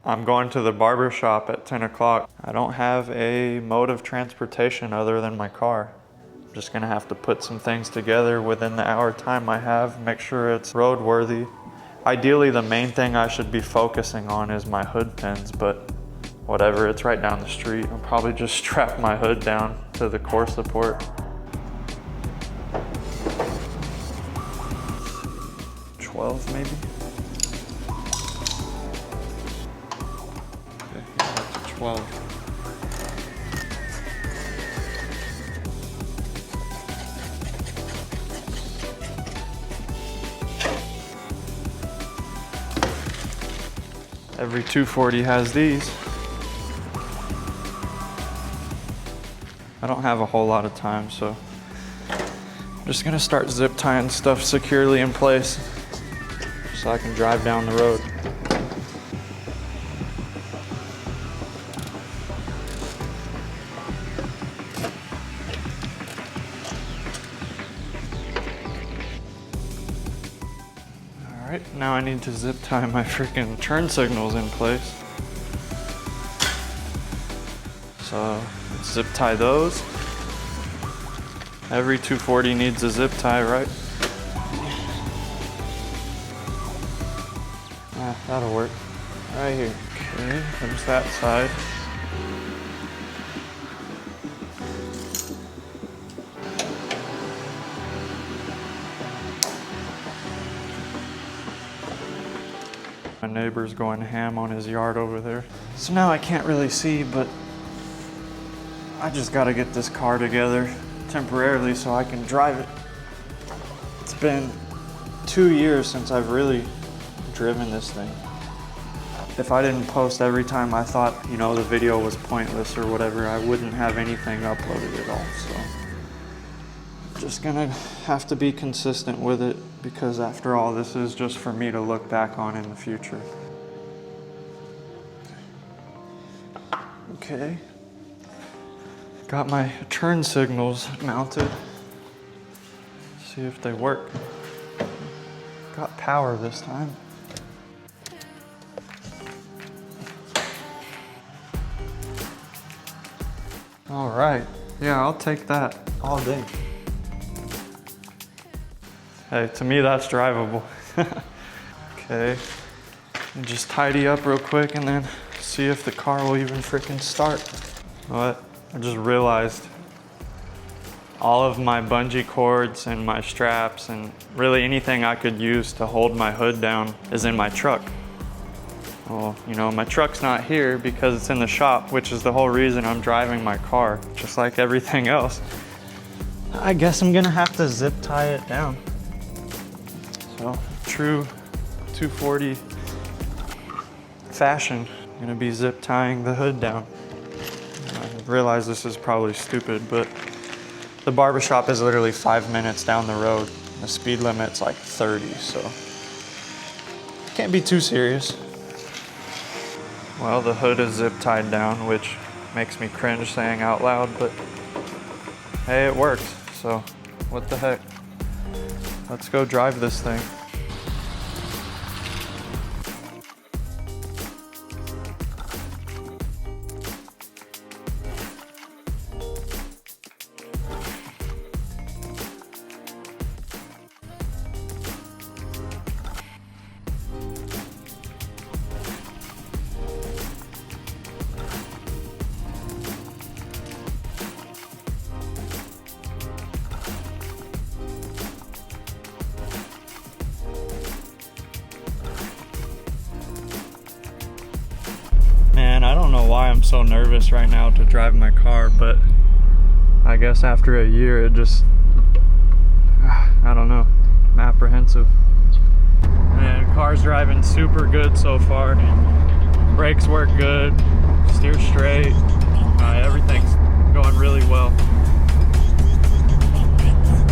I'm going to the barbershop at 10 o'clock. I don't have a mode of transportation other than my car. I'm just gonna have to put some things together within the hour time I have, make sure it's roadworthy. Ideally, the main thing I should be focusing on is my hood pins, but whatever, it's right down the street. I'll probably just strap my hood down to the core support. 12 maybe? Okay, yeah, that's a 12. Every 240 has these. I don't have a whole lot of time, so I'm just gonna start zip tying stuff securely in place so I can drive down the road. Alright, now I need to zip tie my freaking turn signals in place. So let's zip tie those. Every 240 needs a zip tie, right? That'll work. Right here. Okay, there's that side. My neighbor's going ham on his yard over there. So now I can't really see, but I just gotta get this car together temporarily so I can drive it. It's been 2 years since I've really driven this thing. If I didn't post every time I thought, you know, the video was pointless or whatever, I wouldn't have anything uploaded at all. So just gonna have to be consistent with it, because after all, this is just for me to look back on in the future. Okay. Got my turn signals mounted. See if they work. Got power this time. All right. Yeah, I'll take that all day. Hey, to me, that's drivable. Okay. And just tidy up real quick and then see if the car will even freaking start. What? I just realized all of my bungee cords and my straps and really anything I could use to hold my hood down is in my truck. Well, you know, my truck's not here because it's in the shop, which is the whole reason I'm driving my car, just like everything else. I guess I'm gonna have to zip tie it down. So, true 240 fashion, I'm gonna be zip tying the hood down. I realize this is probably stupid, but the barbershop is literally 5 minutes down the road. The speed limit's like 30, so can't be too serious. Well, the hood is zip tied down, which makes me cringe saying out loud, but hey, it works, so what the heck. Let's go drive this thing. Man, I don't know why I'm so nervous right now to drive my car, but I guess after a year it just, I don't know, I'm apprehensive. Man, car's driving super good so far. Brakes work good, steer straight, everything's going really well.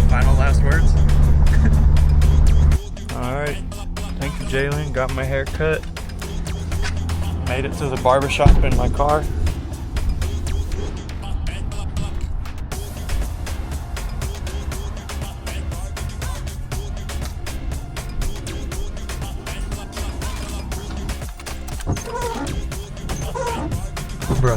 Final last words? Alright, thank you Jalen, got my hair cut. Made it to the barbershop in my car. bro.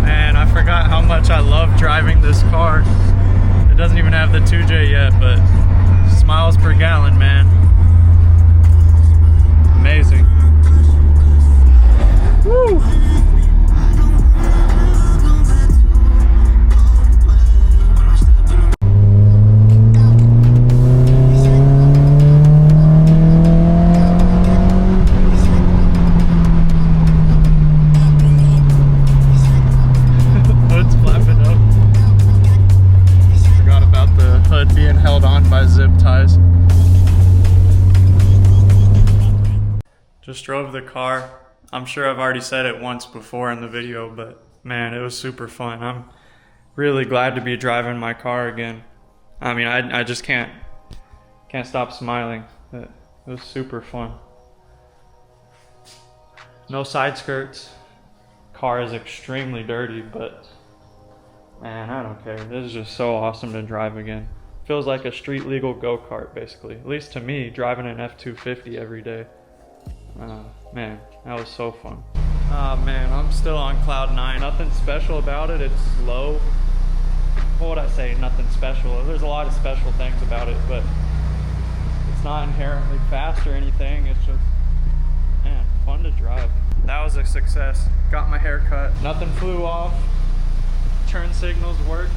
Man, I forgot how much I love driving this car. It doesn't even have the 2J yet, but miles per gallon, man. Amazing. Woo! Hood's flapping up. Forgot about the hood being held on by zip ties. Just drove the car. I'm sure I've already said it once before in the video, but man, it was super fun. I'm really glad to be driving my car again. I mean, I just can't stop smiling. It was super fun. No side skirts. Car is extremely dirty, but man, I don't care. This is just so awesome to drive again. Feels like a street legal go-kart, basically. At least to me, driving an F250 every day. Man, that was so fun. Man, I'm still on cloud 9. Nothing special about it. It's slow. What would I say? Nothing special. There's a lot of special things about it, but it's not inherently fast or anything. It's just, man, fun to drive. That was a success. Got my hair cut. Nothing flew off. Turn signals worked.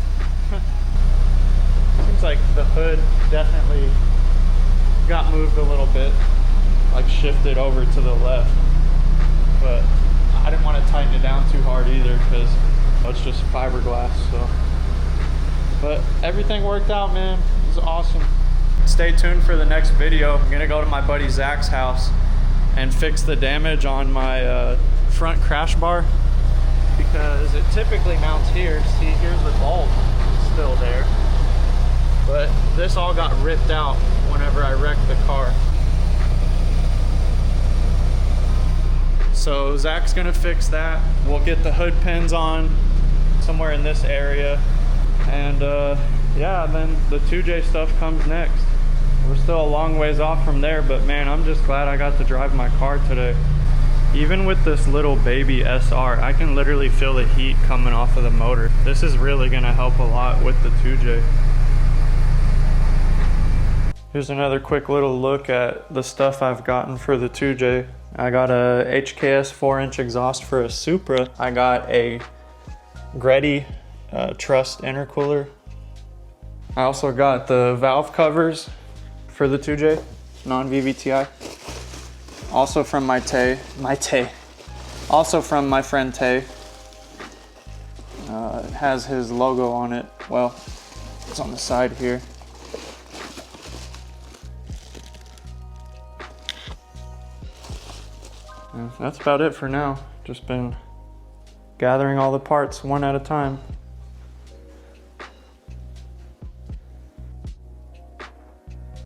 Seems like the hood definitely got moved a little bit, like shifted over to the left, but I didn't want to tighten it down too hard either because it's just fiberglass. So, but everything worked out, man. It was awesome. Stay tuned for the next video. I'm gonna go to my buddy Zach's house and fix the damage on my front crash bar, because it typically mounts here. See, here's the bolt still there, but this all got ripped out whenever I wrecked the car. So Zach's gonna fix that. We'll get the hood pins on somewhere in this area, and yeah, then the 2J stuff comes next. We're still a long ways off from there, but man, I'm just glad I got to drive my car today. Even with this little baby SR, I can literally feel the heat coming off of the motor. This is really gonna help a lot with the 2J. Here's another quick little look at the stuff I've gotten for the 2J. I got a HKS 4-inch exhaust for a Supra. I got a Greddy truss intercooler. I also got the valve covers for the 2J, non-VVTi. Also from also from my friend Tay. It has his logo on it. Well, it's on the side here. And that's about it for now. Just been gathering all the parts one at a time.